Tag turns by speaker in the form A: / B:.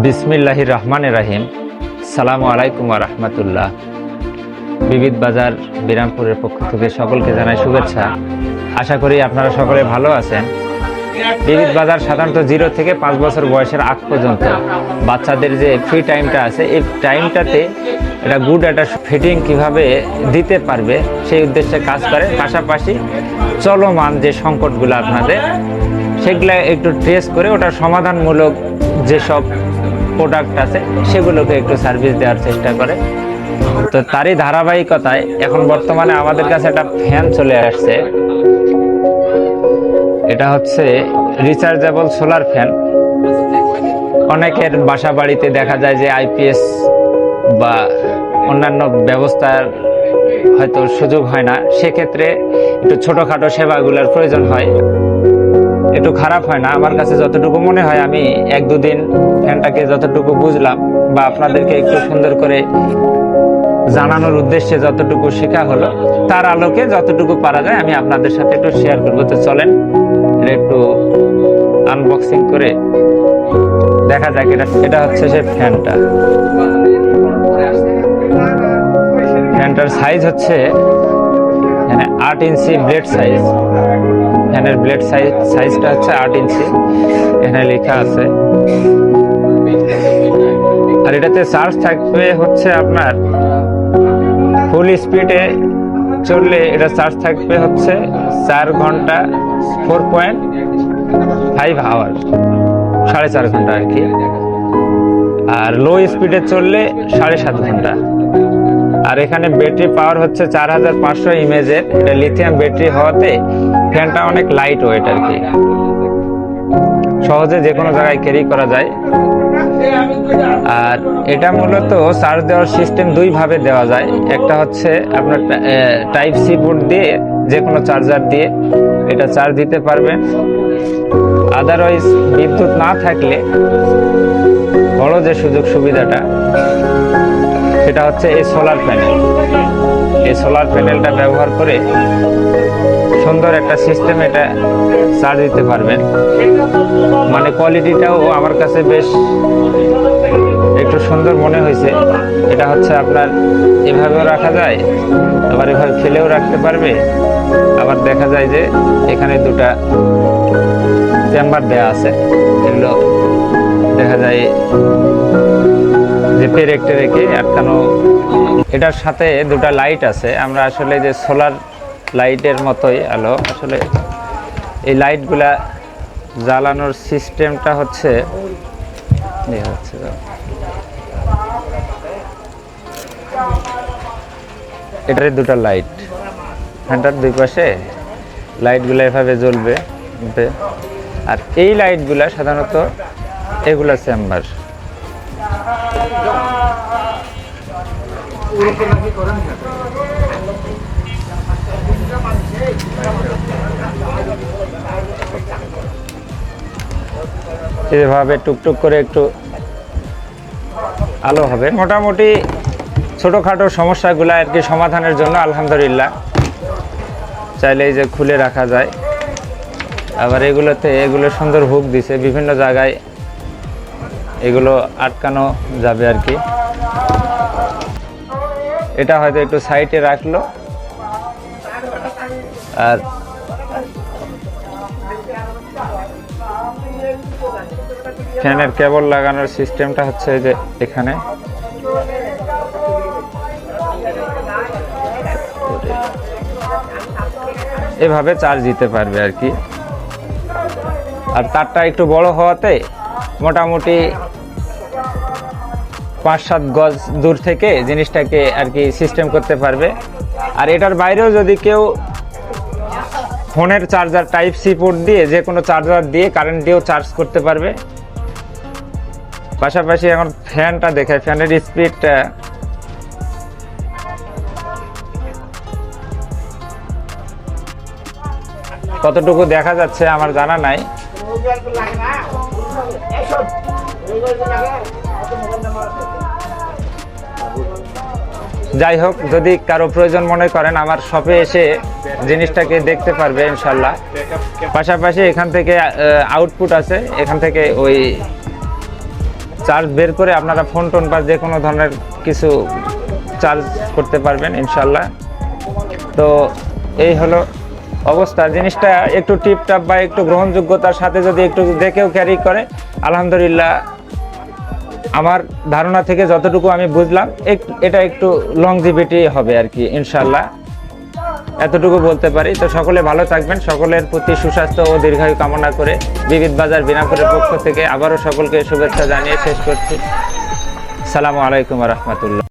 A: বিসমিল্লাহির রহমানির রহিম। সালামু আলাইকুম ওয়া রাহমাতুল্লাহ। বিবিধ বাজার বিরামপুরের পক্ষ থেকে সকলকে জানাই শুভেচ্ছা। আশা করি আপনারা সকলে ভালো আছেন। বিবিধ বাজার সাধারণত 0 থেকে 5 বছর বয়সের আগ পর্যন্ত বাচ্চাদের যে ফ্রি টাইমটা আছে, এই টাইমটাতে এটা গুড একটা ফিটিং কিভাবে দিতে পারবে সেই উদ্দেশ্যে কাজ করে। পাশাপাশি চলমান যে সংকটগুলো আপনাদের, সেগুলা একটু ট্রেস করে ওটার সমাধানমূলক যেসব প্রোডাক্ট আছে সেগুলোকে একটু সার্ভিস দেওয়ার চেষ্টা করে। তো তারই ধারাবাহিকতায় এখন বর্তমানে আমাদের কাছে একটা ফ্যান চলে আসছে। এটা হচ্ছে রিচার্জেবল সোলার ফ্যান। অনেকের বাসা বাড়িতে দেখা যায় যে আইপিএস বা অন্যান্য ব্যবস্থার হয়তো সুযোগ হয় না, সেক্ষেত্রে একটু ছোটোখাটো সেবাগুলোর প্রয়োজন হয়। একটু খারাপ হয় না আমার কাছে যতটুকু মনে হয়। আমি 1-2 দিন ফ্যানটাকে যতটুকু বুঝলাম বা আপনাদেরকে একটু সুন্দর করে জানানোর উদ্দেশ্যে যতটুকু শেখা হলো, তার আলোকে যতটুকু পারা যায় আমি আপনাদের সাথে একটু শেয়ার করবো। তো চলেন এটা একটু আনবক্সিং করে দেখা যাক। এটা হচ্ছে সে ফ্যানটার সাইজ হচ্ছে 8 ইঞ্চি ব্লেড সাইজ। ফ্যানের ব্লেড সাইজটা হচ্ছে 8 ইঞ্চি, এখানে লেখা আছে। আর এটাতে চার্জ থাকবে হচ্ছে আপনার ফুল স্পিডে চললে এটা চার্জ থাকবে হচ্ছে 4 ঘন্টা 4.5 আওয়ার, 4.5 ঘন্টা আর কি। আর লো স্পিডে চললে 7.5 ঘন্টা। আর এখানে ব্যাটারি পাওয়ার হচ্ছে 4500 ইমেজের। এটা লিথিয়াম ব্যাটারি হওয়াতে ফ্যানটা অনেক লাইট ওয়েট আর কি, সহজে যে কোনো জায়গায় ক্যারি করা যায়। আর এটা মূলত চার্জ দেওয়ার সিস্টেম 2 ভাবে দেওয়া যায়। একটা হচ্ছে আপনার টাইপ সি পোর্ট দিয়ে যে কোনো চার্জার দিয়ে এটা চার্জ দিতে পারবেন। আদারওয়াইজ বিদ্যুৎ না থাকলে বড় যে সুযোগ সুবিধাটা সেটা হচ্ছে এই সোলার প্যানেল। এই সোলার প্যানেলটা ব্যবহার করে সুন্দর একটা সিস্টেম এটা চার্জ দিতে পারবেন। মানে কোয়ালিটিটাও আমার কাছে বেশ একটু সুন্দর মনে হয়েছে। এটা হচ্ছে আপনার এভাবেও রাখা যায়, আবার এভাবে ফেলেও রাখতে পারবে। আবার দেখা যায় যে এখানে 2টা চেম্বার দেয়া আছে, এগুলো দেখা যায় যে পেরেকটে রেখে আটকানো। এটার সাথে 2টা লাইট আছে। আমরা আসলে যে সোলার লাইটের মতোই আলো, আসলে এই লাইটগুলা জ্বালানোর সিস্টেমটা হচ্ছে এটার 2টা লাইট, ফ্যানটার 2 পাশে লাইটগুলো এভাবে জ্বলবে। আর এই লাইটগুলা সাধারণত এগুলা চেম্বার। এভাবে টুকটুক করে একটু আলো হবে। মোটামুটি ছোটোখাটো সমস্যাগুলো আর কি সমাধানের জন্য আলহামদুলিল্লাহ চাইলে এই যে খুলে রাখা যায়। আবার এগুলো সুন্দর হুক দিছে, বিভিন্ন জায়গায় এগুলো আটকানো যাবে আর কি। এটা হয়তো একটু সাইডে রাখলো। আর ফ্যানের কেবল লাগানোর সিস্টেমটা হচ্ছে যে এখানে এভাবে চার্জ দিতে পারবে আর কি। আর তারটা একটু বড় হওয়াতে মোটামুটি 5-7 গজ দূর থেকে জিনিসটাকে আর কি সিস্টেম করতে পারবে। আর এটার বাইরেও যদি কেউ ফোনের চার্জার টাইপ সি পোর্ট দিয়ে যে কোনো চার্জার দিয়ে কারেন্ট দিয়েও চার্জ করতে পারবে। পাশাপাশি এখন ফ্যানটা দেখে, ফ্যানের স্পিডটা কতটুকু দেখা যাচ্ছে আমার জানা নাই। যাই হোক, যদি কারো প্রয়োজন মনে করেন আমার শপে এসে জিনিসটাকে দেখতে পারবে ইনশাল্লাহ। পাশাপাশি এখান থেকে আউটপুট আছে, এখান থেকে ওই চার্জ বের করে আপনারা ফোন টোন বা যে কোনো ধরনের কিছু চার্জ করতে পারবেন ইনশাল্লাহ। তো এই হলো অবস্থা। জিনিসটা একটু টিপটাপ বা একটু গ্রহণযোগ্যতার সাথে যদি একটু দেখেও ক্যারি করে, আলহামদুলিল্লাহ আমার ধারণা থেকে যতটুকু আমি বুঝলাম এটা একটু লংজিভিটি হবে আর কি ইনশাল্লাহ, এতটুকু বলতে পারি। তো সকলে ভালো থাকবেন, সকলের প্রতি সুস্বাস্থ্য ও দীর্ঘায়ু কামনা করে বিবিধ বাজার বিনাপুরের পক্ষ থেকে আবারও সকলকে শুভেচ্ছা জানিয়ে শেষ করছি। আসসালামু আলাইকুম ওয়া রাহমাতুল্লাহ।